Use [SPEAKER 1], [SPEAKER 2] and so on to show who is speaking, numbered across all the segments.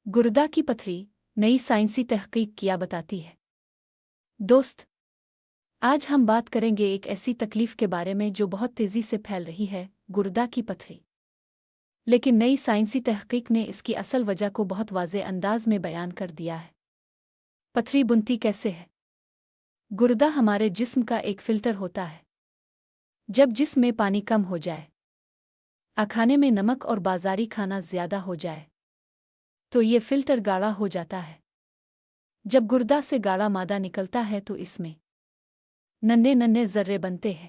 [SPEAKER 1] गुर्दा की पथरी नई साइंसी तहकीक क्या बताती है। दोस्त, आज हम बात करेंगे एक ऐसी तकलीफ के बारे में जो बहुत तेजी से फैल रही है, गुर्दा की पथरी। लेकिन नई साइंसी तहकीक ने इसकी असल वजह को बहुत वाज़े अंदाज में बयान कर दिया है। पथरी बुनती कैसे है? गुर्दा हमारे जिस्म का एक फिल्टर होता है। जब जिस्म में पानी कम हो जाए, खाने में नमक और बाजारी खाना ज़्यादा हो जाए, तो ये फिल्टर गाढ़ा हो जाता है। जब गुर्दा से गाढ़ा मादा निकलता है तो इसमें नन्हे नन्हे ज़र्रे बनते हैं।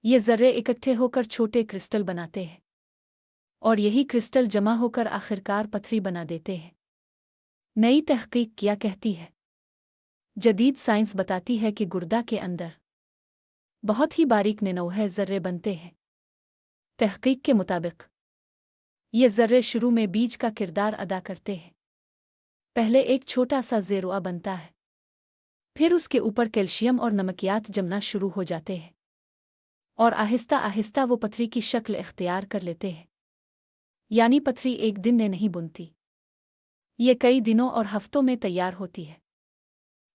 [SPEAKER 1] ये ज़र्रे इकट्ठे होकर छोटे क्रिस्टल बनाते हैं और यही क्रिस्टल जमा होकर आखिरकार पथरी बना देते हैं। नई तहकीक क्या कहती है? जदीद साइंस बताती है कि गुर्दा के अंदर बहुत ही बारीक नन्हे ज़र्रे बनते हैं। तहकीक के मुताबिक ये ज़र्रे शुरू में बीज का किरदार अदा करते हैं। पहले एक छोटा सा ज़ेरुआ बनता है, फिर उसके ऊपर कैल्शियम और नमकियात जमना शुरू हो जाते हैं और आहिस्ता आहिस्ता वो पथरी की शक्ल इख्तियार कर लेते हैं। यानी पथरी एक दिन में नहीं बुनती, ये कई दिनों और हफ्तों में तैयार होती है।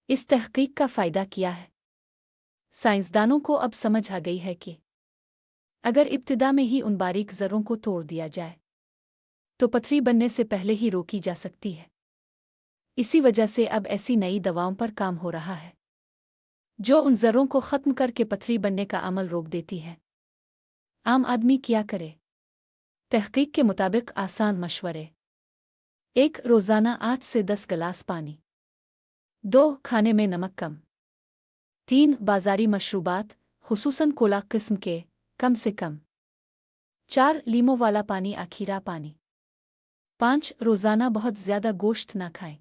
[SPEAKER 1] इस तहकीक का फ़ायदा क्या है? साइंसदानों को अब समझ आ गई है कि अगर इब्तिदा में ही उन बारीक ज़र्रों को तोड़ दिया जाए तो पथरी बनने से पहले ही रोकी जा सकती है। इसी वजह से अब ऐसी नई दवाओं पर काम हो रहा है जो उन ज़र्रों को ख़त्म करके पथरी बनने का अमल रोक देती है। आम आदमी क्या करे? तहकीक के मुताबिक आसान मशवरे: 1. रोज़ाना 8 से 10 गिलास पानी। 2. खाने में नमक कम। 3. बाजारी मशरूबात खुसूसन कोला किस्म के कम से कम। 4. लीमों वाला पानी आखिरा पानी। 5. रोज़ाना बहुत ज़्यादा गोश्त ना खाएं।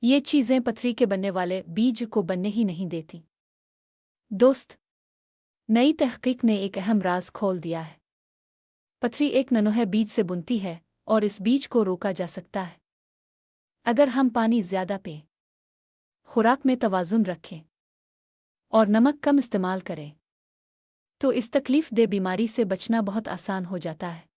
[SPEAKER 1] ये चीज़ें पथरी के बनने वाले बीज को बनने ही नहीं देती। दोस्त, नई तहकीक ने एक अहम राज खोल दिया है। पथरी एक नन्हे बीज से बुनती है और इस बीज को रोका जा सकता है अगर हम पानी ज़्यादा पें, खुराक में तवाज़ुन रखें और नमक कम इस्तेमाल करें। तो इस तकलीफ दे बीमारी से बचना बहुत आसान हो जाता है।